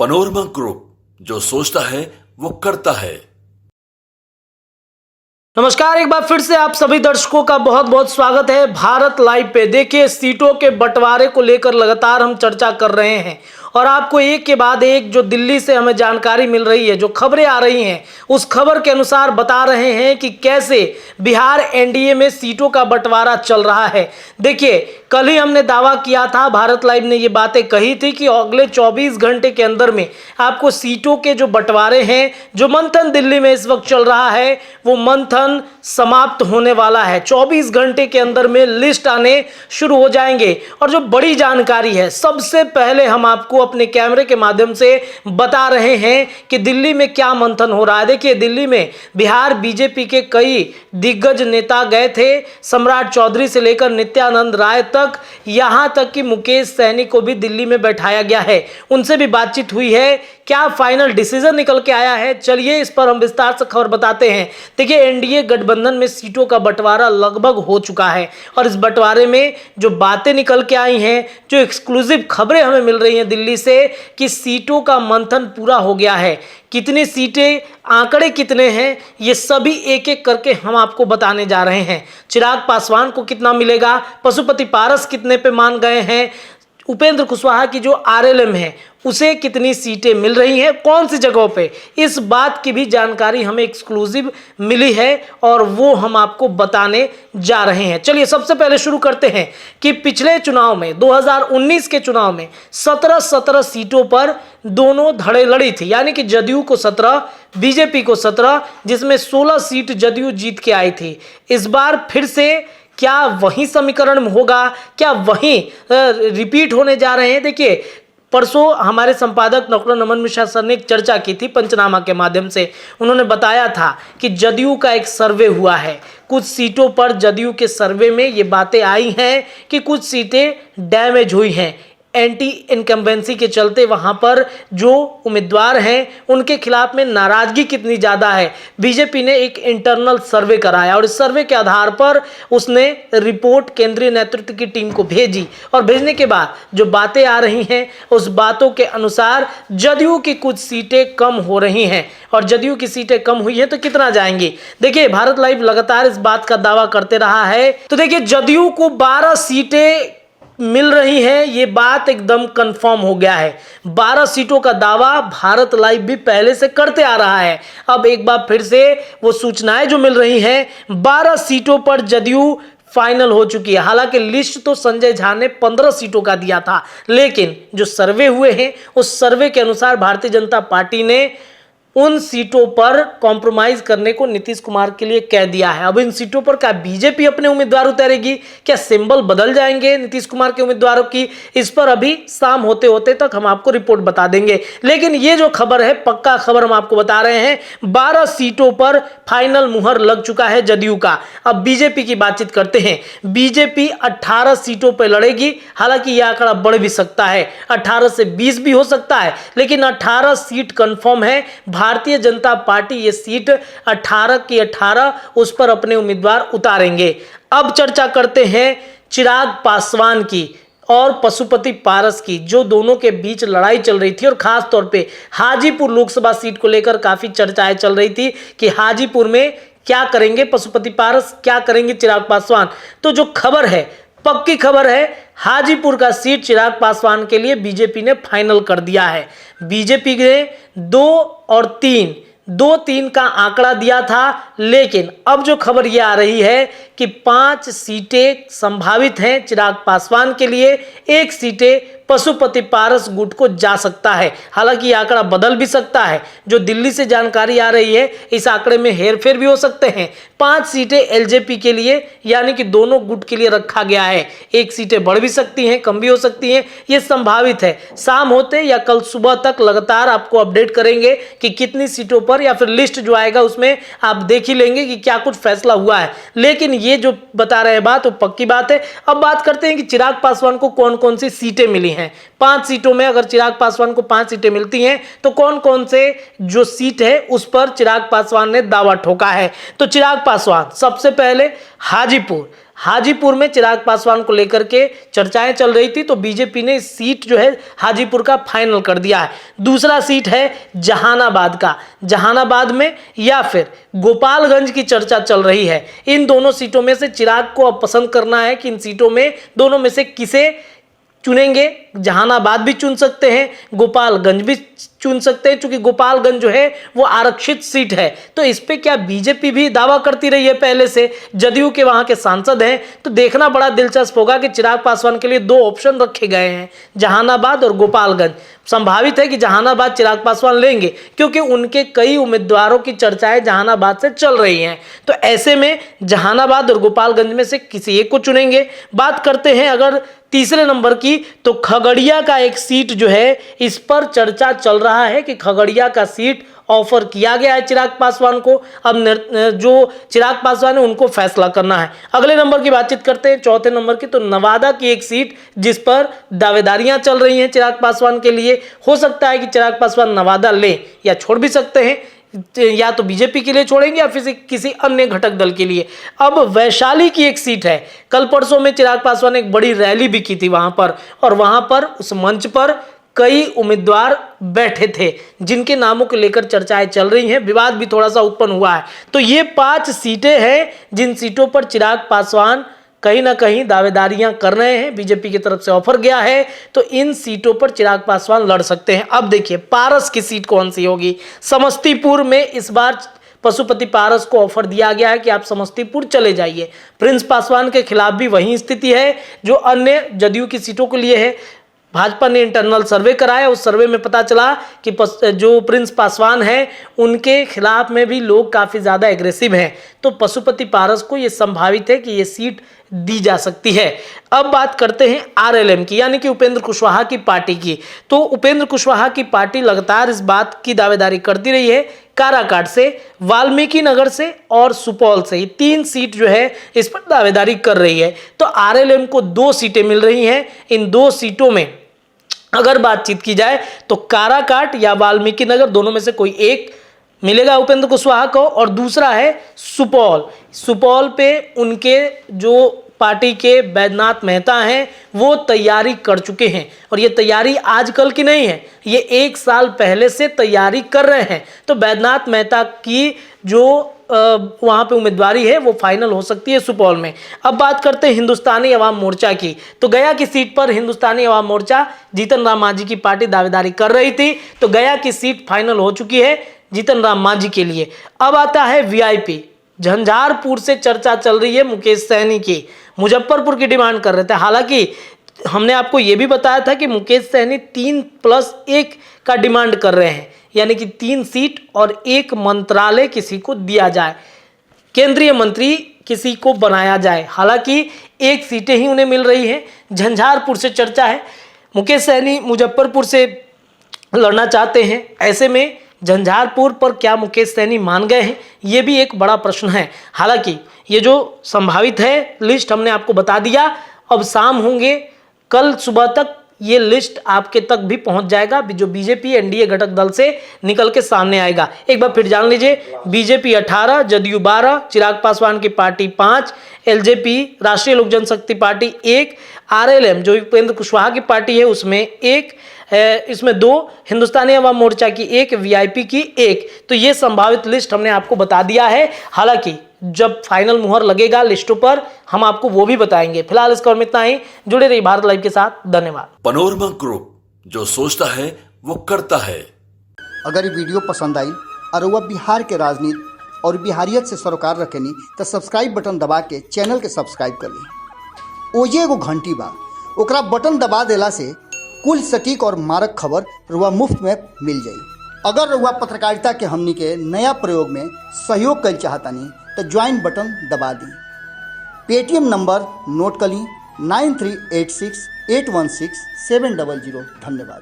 Panorama group, जो सोचता है वो करता है। नमस्कार, एक बार फिर से आप सभी दर्शकों का बहुत बहुत स्वागत है भारत लाइव पे। देखिए, सीटों के बंटवारे को लेकर लगातार हम चर्चा कर रहे हैं और आपको एक के बाद एक जो दिल्ली से हमें जानकारी मिल रही है, जो खबरें आ रही हैं, उस खबर के अनुसार बता रहे हैं कि कैसे बिहार एनडीए में सीटों का बंटवारा चल रहा है। देखिए, कल ही हमने दावा किया था, भारत लाइव ने ये बातें कही थी कि अगले 24 घंटे के अंदर में आपको सीटों के जो बंटवारे हैं, जो मंथन दिल्ली में इस वक्त चल रहा है, वो मंथन समाप्त होने वाला है। 24 घंटे के अंदर में लिस्ट आने शुरू हो जाएंगे। और जो बड़ी जानकारी है, सबसे पहले हम आपको अपने कैमरे के माध्यम से बता रहे हैं कि दिल्ली में क्या मंथन हो रहा है। देखिए, दिल्ली में बिहार बीजेपी के कई दिग्गज नेता गए थे, सम्राट चौधरी से लेकर नित्यानंद राय तक, यहां तक कि मुकेश सहनी को भी दिल्ली में बैठाया गया है। उनसे भी बातचीत हुई है। क्या फाइनल डिसीजन निकल के आया है, चलिए इस पर हम विस्तार से खबर बताते हैं। देखिए, एनडीए गठबंधन में सीटों का बंटवारा लगभग हो चुका है और इस बंटवारे में जो बातें निकल के आई हैं, जो एक्सक्लूसिव खबरें हमें मिल रही हैं दिल्ली से कि सीटों का मंथन पूरा हो गया है। कितनी सीटें, आंकड़े कितने हैं, ये सभी एक एक करके हम आपको बताने जा रहे हैं। चिराग पासवान को कितना मिलेगा, पशुपति पारस कितने पे मान गए हैं, उपेंद्र कुशवाहा की जो आरएलएम है उसे कितनी सीटें मिल रही हैं, कौन सी जगहों पे, इस बात की भी जानकारी हमें एक्सक्लूसिव मिली है और वो हम आपको बताने जा रहे हैं। चलिए सबसे पहले शुरू करते हैं कि पिछले चुनाव में 2019 के चुनाव में 17 सीटों पर दोनों धड़े लड़ी थी, यानी कि जदयू को 17, बीजेपी को 17, जिसमें 16 सीट जदयू जीत के आई थी। इस बार फिर से क्या वही समीकरण होगा, क्या वही रिपीट होने जा रहे हैं? देखिए, परसों हमारे संपादक डॉक्टर नमन मिश्रा सर ने एक चर्चा की थी पंचनामा के माध्यम से। उन्होंने बताया था कि जदयू का एक सर्वे हुआ है, कुछ सीटों पर जदयू के सर्वे में ये बातें आई हैं कि कुछ सीटें डैमेज हुई हैं, एंटी इनकम्बेंसी के चलते वहां पर जो उम्मीदवार हैं उनके खिलाफ में नाराजगी कितनी ज़्यादा है। बीजेपी ने एक इंटरनल सर्वे कराया और इस सर्वे के आधार पर उसने रिपोर्ट केंद्रीय नेतृत्व की टीम को भेजी और भेजने के बाद जो बातें आ रही हैं, उस बातों के अनुसार जदयू की कुछ सीटें कम हो रही हैं। और जदयू की सीटें कम हुई हैं तो कितना जाएंगी? देखिए, भारत लाइव लगातार इस बात का दावा करते रहा है। तो देखिए, जदयू को 12 सीटें मिल रही है, ये बात एकदम कंफर्म हो गया है। 12 सीटों का दावा भारत लाइव भी पहले से करते आ रहा है। अब एक बार फिर से वो सूचनाएं जो मिल रही हैं, 12 सीटों पर जदयू फाइनल हो चुकी है। हालांकि लिस्ट तो संजय झा ने 15 सीटों का दिया था, लेकिन जो सर्वे हुए हैं उस सर्वे के अनुसार भारतीय जनता पार्टी ने उन सीटों पर कॉम्प्रोमाइज करने को नीतीश कुमार के लिए कह दिया है। अब इन सीटों पर क्या बीजेपी अपने उम्मीदवार उतारेगी, क्या सिंबल बदल जाएंगे नीतीश कुमार के उम्मीदवारों की, इस पर अभी शाम होते होते तक हम आपको रिपोर्ट बता देंगे। लेकिन ये जो खबर है, पक्का खबर हम आपको बता रहे हैं, 12 सीटों पर फाइनल मुहर लग चुका है जदयू का। अब बीजेपी की बातचीत करते हैं। बीजेपी 18 सीटों पर लड़ेगी। हालांकि यह आंकड़ा बढ़ भी सकता है, 18 से 20 भी हो सकता है, लेकिन 18 सीट कंफर्म है। भारतीय जनता पार्टी ये सीट 18 की 18 उस पर अपने उम्मीदवार उतारेंगे। अब चर्चा करते हैं चिराग पासवान की और पशुपति पारस की, जो दोनों के बीच लड़ाई चल रही थी और खास तौर पे हाजीपुर लोकसभा सीट को लेकर काफी चर्चाएं चल रही थी कि हाजीपुर में क्या करेंगे पशुपति पारस, क्या करेंगे चिराग पासवान। तो जो खबर है, पक्की खबर है, हाजीपुर का सीट चिराग पासवान के लिए बीजेपी ने फाइनल कर दिया है। बीजेपी ने 2 और 3 का आंकड़ा दिया था, लेकिन अब जो खबर ये आ रही है कि 5 सीटें संभावित हैं चिराग पासवान के लिए, 1 सीटें पशुपति पारस गुट को जा सकता है। हालांकि ये आंकड़ा बदल भी सकता है। जो दिल्ली से जानकारी आ रही है, इस आंकड़े में हेरफेर भी हो सकते हैं। 5 सीटें एलजेपी के लिए, यानी कि दोनों गुट के लिए रखा गया है। 1 सीटें बढ़ भी सकती हैं, कम भी हो सकती हैं, ये संभावित है। शाम होते या कल सुबह तक लगातार आपको अपडेट करेंगे कि कितनी सीटों पर, या फिर लिस्ट जो आएगा उसमें आप देख ही लेंगे कि क्या कुछ फैसला हुआ है। लेकिन ये जो बता रहे हैं बात, वो पक्की बात है। अब बात करते हैं कि चिराग पासवान को कौन कौन सी सीटें मिली हैं। 5 सीटों में अगर चिराग पासवान को 5 सीटें मिलती हैं तो कौन कौन से जो सीट है उस पर चिराग पासवान ने दावा ठोका है। तो चिराग पासवान सबसे पहले हाजीपुर में चिराग पासवान को लेकर के चर्चाएं चल रही थी, तो बीजेपी ने इस सीट जो है हाजीपुर का फाइनल कर दिया है। दूसरा सीट है जहानाबाद का, जहानाबाद में या फिर गोपालगंज की चर्चा चल रही है। इन दोनों सीटों में से चिराग को अब पसंद करना है कि इन सीटों में दोनों में से किसे चुनेंगे। जहानाबाद भी चुन सकते हैं, गोपालगंज भी चुन सकते हैं, क्योंकि गोपालगंज जो है वो आरक्षित सीट है। तो इस पे क्या बीजेपी भी दावा करती रही है पहले से, जदयू के वहां के सांसद हैं, तो देखना बड़ा दिलचस्प होगा कि चिराग पासवान के लिए दो ऑप्शन रखे गए हैं, जहानाबाद और गोपालगंज। संभावित है कि जहानाबाद चिराग पासवान लेंगे, क्योंकि उनके कई उम्मीदवारों की चर्चाएं जहानाबाद से चल रही हैं। तो ऐसे में जहानाबाद और गोपालगंज में से किसी एक को चुनेंगे। बात करते हैं अगर तीसरे नंबर की, तो खगड़िया का एक सीट जो है, इस पर चर्चा चल रहा है कि खगड़िया का सीट ऑफर किया गया है चिराग पासवान को। अब जो चिराग पासवान है उनको फैसला करना है। अगले नंबर की बातचीत करते हैं, चौथे नंबर की, तो नवादा की एक सीट जिस पर दावेदारियां चल रही हैं चिराग पासवान के लिए। हो सकता है कि चिराग पासवान नवादा ले या छोड़ भी सकते हैं, या तो बीजेपी के लिए छोड़ेंगे या फिर किसी अन्य घटक दल के लिए। अब वैशाली की एक सीट है, कल परसों में चिराग पासवान ने एक बड़ी रैली भी की थी वहां पर, और वहां पर उस मंच पर कई उम्मीदवार बैठे थे जिनके नामों को लेकर चर्चाएं चल रही हैं, विवाद भी थोड़ा सा उत्पन्न हुआ है। तो ये 5 सीटें हैं जिन सीटों पर चिराग पासवान कहीं ना कहीं दावेदारियां कर रहे हैं, बीजेपी की तरफ से ऑफर गया है, तो इन सीटों पर चिराग पासवान लड़ सकते हैं। अब देखिए पारस की सीट कौन सी होगी। समस्तीपुर में इस बार पशुपति पारस को ऑफर दिया गया है कि आप समस्तीपुर चले जाइए। प्रिंस पासवान के खिलाफ भी वही स्थिति है जो अन्य जदयू की सीटों के लिए है। भाजपा ने इंटरनल सर्वे कराया, उस सर्वे में पता चला कि जो प्रिंस पासवान है उनके खिलाफ में भी लोग काफ़ी ज़्यादा एग्रेसिव हैं। तो पशुपति पारस को ये संभावित है कि ये सीट दी जा सकती है। अब बात करते हैं आरएलएम की, यानी कि उपेंद्र कुशवाहा की पार्टी की। तो उपेंद्र कुशवाहा की पार्टी लगातार इस बात की दावेदारी करती रही है, काराकाट से, वाल्मीकि नगर से और सुपौल से, ये 3 सीट जो है इस पर दावेदारी कर रही है। तो आरएलएम को 2 सीटें मिल रही हैं। इन 2 सीटों में अगर बातचीत की जाए तो काराकाट या वाल्मीकि नगर, दोनों में से कोई एक मिलेगा उपेंद्र कुशवाहा को, और दूसरा है सुपौल। सुपौल पे उनके जो पार्टी के बैद्यनाथ मेहता हैं वो तैयारी कर चुके हैं, और ये तैयारी आजकल की नहीं है, ये 1 साल पहले से तैयारी कर रहे हैं। तो बैद्यनाथ मेहता की जो वहाँ पे उम्मीदवारी है वो फाइनल हो सकती है सुपौल में। अब बात करते हैं हिंदुस्तानी अवाम मोर्चा की। तो गया की सीट पर हिंदुस्तानी अवाम मोर्चा, जीतन राम मांझी की पार्टी दावेदारी कर रही थी, तो गया की सीट फाइनल हो चुकी है जीतन राम मांझी के लिए। अब आता है वीआईपी, झंझारपुर से चर्चा चल रही है मुकेश सैनी की, मुजफ्फरपुर की डिमांड कर रहे थे। हालांकि हमने आपको यह भी बताया था कि मुकेश सैनी 3+1 का डिमांड कर रहे हैं, यानी कि 3 सीट और 1 मंत्रालय किसी को दिया जाए, केंद्रीय मंत्री किसी को बनाया जाए। हालांकि 1 सीटें ही उन्हें मिल रही हैं। झंझारपुर से चर्चा है, मुकेश सैनी मुजफ्फरपुर से लड़ना चाहते हैं। ऐसे में झंझारपुर पर क्या मुकेश सैनी मान गए हैं, ये भी एक बड़ा प्रश्न है। हालांकि ये जो संभावित है लिस्ट हमने आपको बता दिया, अब शाम होंगे, कल सुबह तक ये लिस्ट आपके तक भी पहुंच जाएगा, जो बीजेपी एनडीए घटक दल से निकल के सामने आएगा। एक बार फिर जान लीजिए, बीजेपी 18, जदयू 12, चिराग पासवान की पार्टी 5, एलजेपी राष्ट्रीय लोक जनशक्ति पार्टी 1, आरएलएम जो उपेंद्र कुशवाहा की पार्टी है उसमें 1, इसमें 2, हिंदुस्तानी अवाम मोर्चा की 1, वीआईपी की 1। तो ये संभावित लिस्ट हमने आपको बता दिया है। हालांकि जब फाइनल मुहर लगेगा लिस्टों पर हम आपको वो भी बताएंगे। फिलहाल इस खबर में इतना ही। जुड़े रहिए भारत लाइव के साथ। धन्यवाद। पनोरमा ग्रुप, जो सोचता है वो करता है। अगर ये वीडियो पसंद आई और वह बिहार के राजनीति और बिहारियत से सरोकार रखेनी तो सब्सक्राइब बटन दबा के चैनल के सब्सक्राइब कर ली। ओजे एगो घंटी बा, ओकरा बटन दबा देला से कुल सटीक और मारक खबर रुआ मुफ्त में मिल जाई। अगर रुआ पत्रकारिता के हमनी के नया प्रयोग में सहयोग कर चाहतानी तो ज्वाइन बटन दबा दी। पेटीएम नंबर नोट कर ली 9386816700। धन्यवाद।